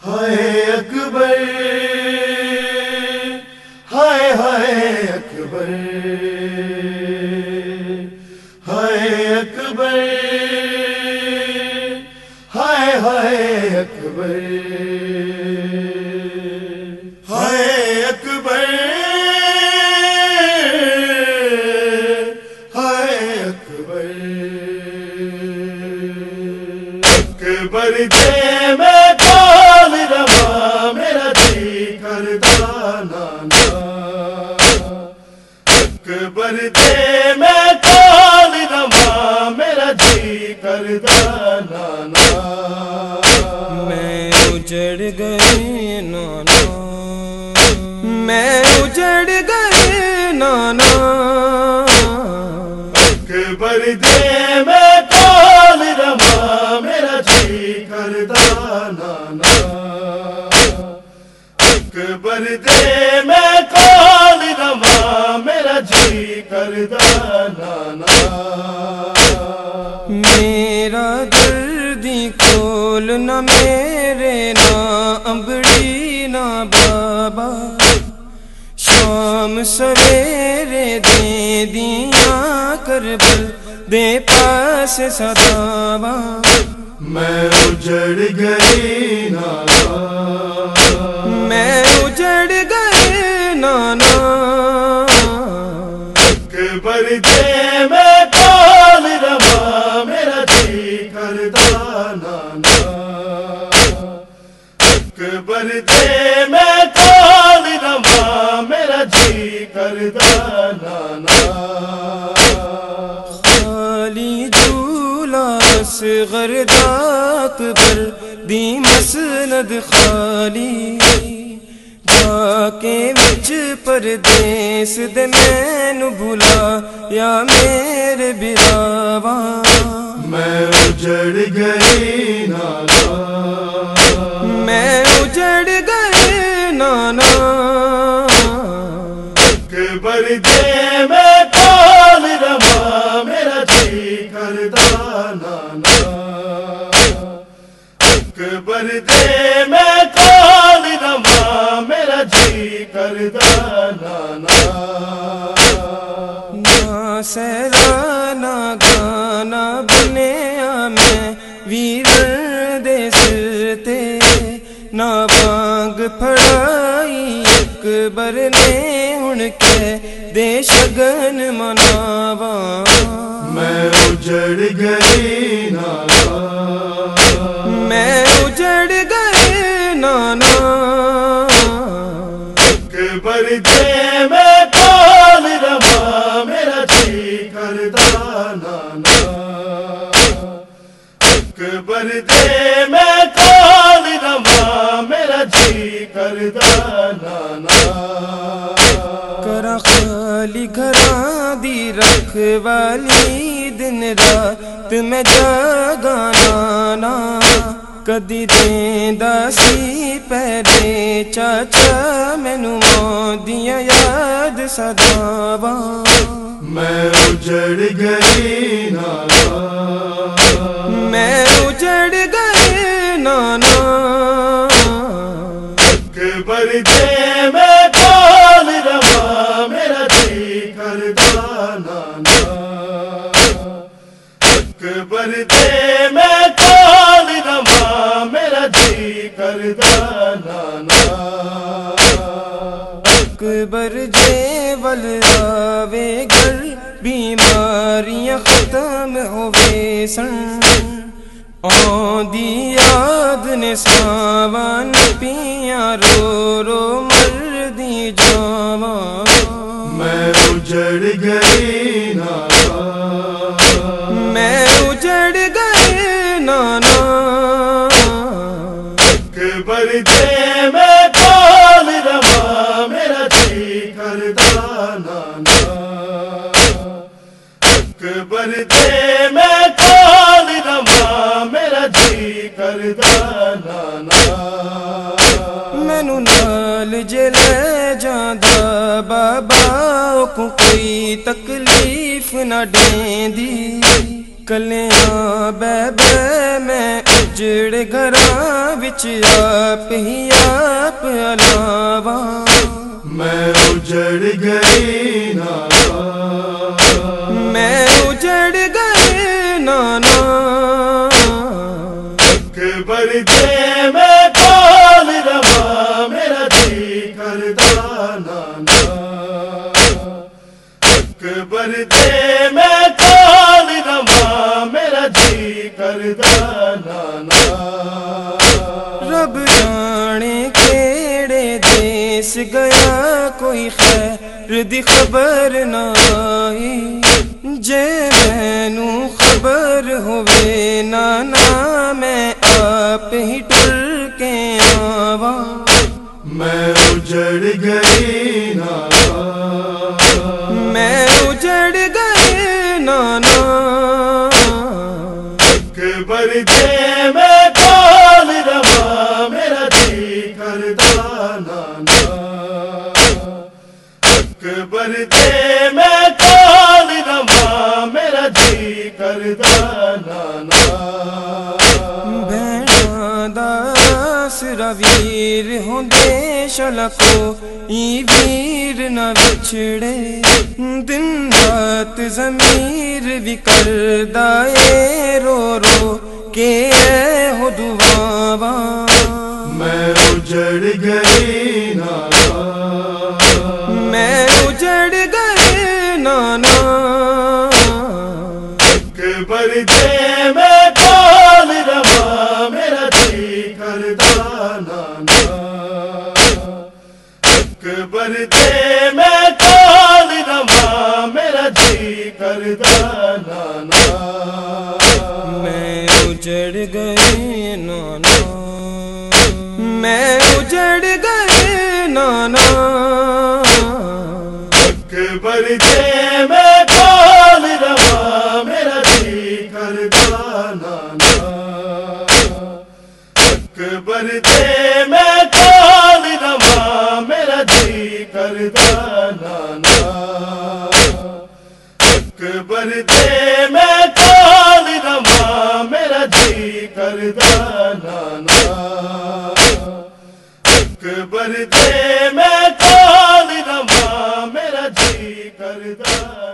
ہائے اکبر، ہائے ہائے اکبر، ہائے اکبر، ہائے ہائے اکبر، ہائے اکبر، ہائے اکبر، اکبر دے میں کال روا میرا جی کردا نانا، اکبر دے میں کال روا میرا جی کردا نانا، میں اجڑ گئی نانا، میں اجڑ گئی نانا، اکبر دے میں کال روا میرا جی کردا نانا، اکبر دے میں کال روا میرا جی کردا نانا، میرا دردی کھول نہ میرے نہ امبڑی نہ بابا، شام سویرے دے دیاں کربل دے پاس صداوا، میں اجڑ گئی نانا، میں اجڑ گئی نانا، اکبر دے میں کال روا میرا جی کردا نانا، اکبر دے میں کال روا میرا جی کردا نانا، خالی جھولا اصغر دا اکبر دی مسند خالی، جا کے وچ پردیس دے مینوں بھلا یا میرے براواں، میں اجڑ گئی نانا، میں اجڑ گئی نانا، اکبر دے میں کال روا میرا جی کردا نانا، اکبر دے میں کال روا میرا جی کردا نانا، نہ سیرا نہ گانا بنیا میں ویرن دے سر تے، نہ بانگ پھڑائی اکبر نے ہن کے دے شگن مناواں، میں اجڑ گئی نانا، میں اجڑ گئی نانا، اکبر دے میں کال روا میرا جی کردا نانا، اکبر دے میں کال روا میرا جی کردا نانا، کراں خالی گھراں دی رکھوالی دن رات میں جاگاں نانا، کدی دیندا سی پیرے چاچا مینوں آندیاں یاد صداواں، میں اجڑ گئی نانا، میں اجڑ گئی نانا، اکبر دے میں کال روا میرا جی کردا نانا، اکبر دے میں کال روا میرا جی کردا نانا، اکبر جے ول آوے گھر بیماریاں ختم ہوئے سن، آندی یاد نے ساون پیاں رو رو مردی جاواں، میں اجڑ گئی نانا، میں اجڑ گئی نانا، اکبر دے میں کال روا میرا جی کردا نانا، اکبر دے میں کال روا میرا جی کردا نانا، مینوں نال جے لے جاندا بابا کو کوئی تکلیف نہ دیندی، کلیاں بے بے میں اجڑ گھراں وچ آپ ہی آپ علاوہ میں اجڑ گئی نانا میں اجڑ گئے نانا اکبر دے میں کال رواں میرا جی کردا نانا اکبر دے میں کال رواں میرا جی کردا نانا رب جانے کیڑے دیس گیا کوئی خیر دی خبر نہ آئی جے مینوں خبر ہوئے نانا میں آپ ہی ٹر کے آواں میں اجڑ گئی نانا میں اجڑ گئے نانا اکبر دے میں کال رواں میرا جی کردا نانا اکبر دے میں کال رواں میرا جی کردا نانا بھیڑاں دا آسرا ویر ہوندے شلکو ای ویر نہ بچھڑے دن رات ضمیر بھی کردا اے رو رو کہ اے ہو دعاواں میں اجڑ گئی نانا میں اجڑ گئے نانا اکبر دے میں کال رواں میرا جی کردا نانا اکبر دے میں کال رواں میرا جی کردا نانا میں اجڑ گئے نانا میں اجڑ گئے نانا اکبر دے میں کال رواں میرا جی کردا نانا اکبر دے میں کال رواں میرا جی کردا نانا اکبر دے میں کال رواں میرا جی کردا نانا اکبر دے میں کال رواں میرا جی کردا